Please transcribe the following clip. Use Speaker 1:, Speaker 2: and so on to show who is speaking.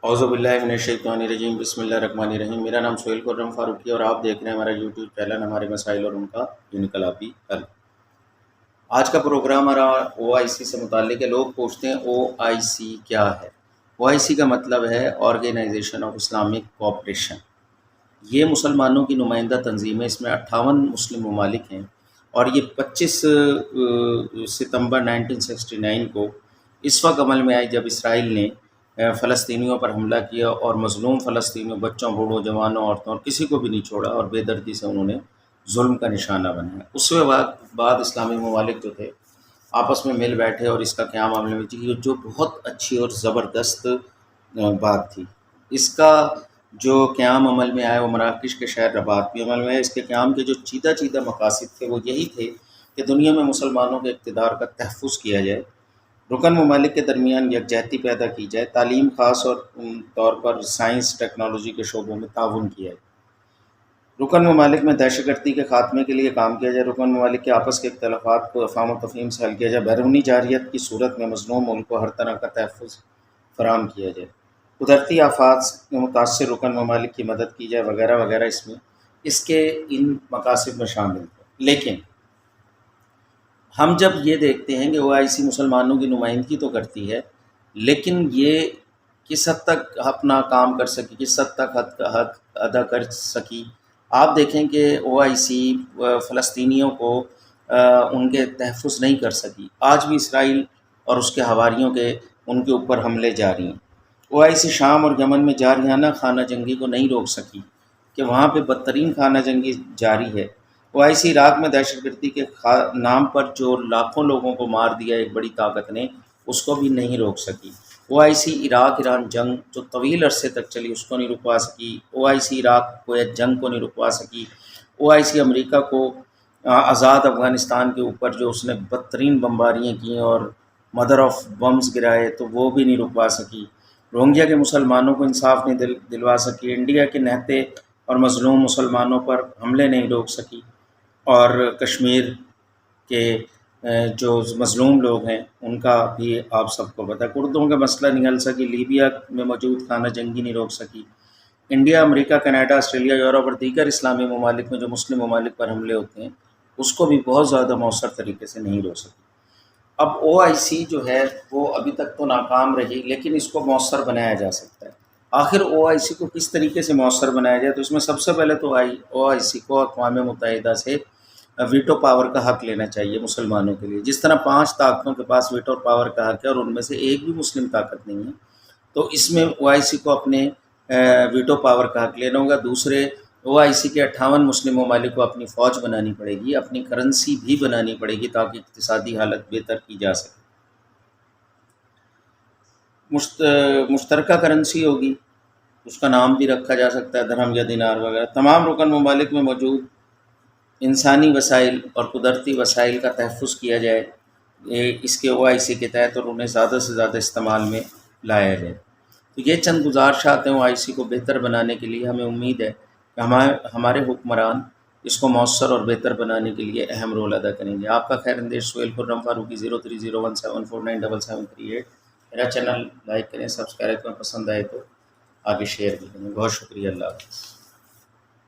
Speaker 1: اعوذ باللہ من الشیطان الرجیم بسم اللہ الرحمن الرحیم۔ میرا نام سہیل خرم فاروقی اور آپ دیکھ رہے ہیں ہمارا یوٹیوب چینل ہمارے مسائل اور ان کا انقلابی حل۔ آج کا پروگرام ہمارا او آئی سی سے متعلق ہے۔ لوگ پوچھتے ہیں او آئی سی کیا ہے؟ او آئی سی کا مطلب ہے آرگنائزیشن آف اسلامک کوآپریشن۔ یہ مسلمانوں کی نمائندہ تنظیم ہے۔ اس میں 58 مسلم ممالک ہیں اور یہ 25 ستمبر 1969 کو اس وقت عمل میں آئی جب اسرائیل نے فلسطینیوں پر حملہ کیا اور مظلوم فلسطینیوں، بچوں، بوڑھوں، جوانوں، عورتوں اور کسی کو بھی نہیں چھوڑا اور بے دردی سے انہوں نے ظلم کا نشانہ بنایا۔ اس کے بعد اسلامی ممالک جو تھے آپس میں مل بیٹھے اور اس کا قیام عمل میں کی، جو بہت اچھی اور زبردست بات تھی۔ اس کا جو قیام عمل میں آیا وہ مراکش کے شہر رباط بھی عمل میں آیا۔ اس کے قیام کے جو چیدہ مقاصد تھے وہ یہی تھے کہ دنیا میں مسلمانوں کے اقتدار کا تحفظ کیا جائے، رکن ممالک کے درمیان یکجہتی پیدا کی جائے، تعلیم خاص طور پر سائنس ٹیکنالوجی کے شعبوں میں تعاون کیا جائے، رکن ممالک میں دہشت گردی کے خاتمے کے لیے کام کیا جائے، رکن ممالک کے آپس کے اختلافات کو افہام و تفہیم سے حل کیا جائے، بیرونی جارحیت کی صورت میں مظلوم ملک کو ہر طرح کا تحفظ فراہم کیا جائے، قدرتی آفات سے متاثر رکن ممالک کی مدد کی جائے، وغیرہ وغیرہ۔ اس کے ان مقاصد میں شامل ہے۔ لیکن ہم جب یہ دیکھتے ہیں کہ او آئی سی مسلمانوں کی نمائندگی تو کرتی ہے، لیکن یہ کس حد تک اپنا کام کر سکی، کس حد تک حق ادا کر سکی؟ آپ دیکھیں کہ او آئی سی فلسطینیوں کو ان کے تحفظ نہیں کر سکی۔ آج بھی اسرائیل اور اس کے حواریوں کے ان کے اوپر حملے جاری ہیں۔ او آئی سی شام اور یمن میں جارحانہ خانہ جنگی کو نہیں روک سکی کہ وہاں پہ بدترین خانہ جنگی جاری ہے۔ او آئی سی عراق میں دہشت گردی کے نام پر جو لاکھوں لوگوں کو مار دیا ایک بڑی طاقت نے، اس کو بھی نہیں روک سکی۔ او آئی سی عراق ایران جنگ جو طویل عرصے تک چلی اس کو نہیں رکوا سکی۔ او آئی سی عراق کویت جنگ کو نہیں رکوا سکی۔ او آئی سی امریکہ کو آزاد افغانستان کے اوپر جو اس نے بدترین بمباریاں کیں اور مدر آف بمز گرائے تو وہ بھی نہیں رکوا سکی۔ روہنگیا کے مسلمانوں کو انصاف نہیں دلوا سکی۔ انڈیا کے نہتے اور مظلوم مسلمانوں پر حملے نہیں روک سکی، اور کشمیر کے جو مظلوم لوگ ہیں ان کا بھی آپ سب کو پتہ ہے۔ کردوں کا مسئلہ نہیں حل سکی، لیبیا میں موجود خانہ جنگی نہیں روک سکی۔ انڈیا، امریکہ، کینیڈا، آسٹریلیا، یورپ اور دیگر اسلامی ممالک میں جو مسلم ممالک پر حملے ہوتے ہیں اس کو بھی بہت زیادہ مؤثر طریقے سے نہیں روک سکی۔ اب او آئی سی جو ہے وہ ابھی تک تو ناکام رہی، لیکن اس کو مؤثر بنایا جا سکتا ہے۔ آخر او آئی سی کو کس طریقے سے مؤثر بنایا جائے؟ تو اس میں سب سے پہلے تو او آئی سی کو اقوام متحدہ سے ویٹو پاور کا حق لینا چاہیے مسلمانوں کے لیے۔ جس طرح 5 طاقتوں کے پاس ویٹو پاور کا حق ہے اور ان میں سے ایک بھی مسلم طاقت نہیں ہے، تو اس میں او آئی سی کو اپنے ویٹو پاور کا حق لینا ہوگا۔ دوسرے، او آئی سی کے 58 مسلم ممالک کو اپنی فوج بنانی پڑے گی، اپنی کرنسی بھی بنانی پڑے گی تاکہ اقتصادی حالت بہتر کی جا سکے۔ مشترکہ کرنسی ہوگی، اس کا نام بھی رکھا جا سکتا ہے درہم یا دینار وغیرہ۔ تمام رکن ممالک میں موجود انسانی وسائل اور قدرتی وسائل کا تحفظ کیا جائے اس کے او آئی سی کے تحت، اور انہیں زیادہ سے زیادہ استعمال میں لایا جائے۔ تو یہ چند گزارشات ہیں او آئی سی کو بہتر بنانے کے لیے۔ ہمیں امید ہے کہ ہمارے حکمران اس کو مؤثر اور بہتر بنانے کے لیے اہم رول ادا کریں گے۔ آپ کا خیر اندیش سہیل خرم فاروقی 0301749738۔ میرا چینل لائک کریں، سبسکرائب کریں، پسند آئے تو آگے شیئر بھی کریں۔ بہت شکریہ، اللہ حافظ۔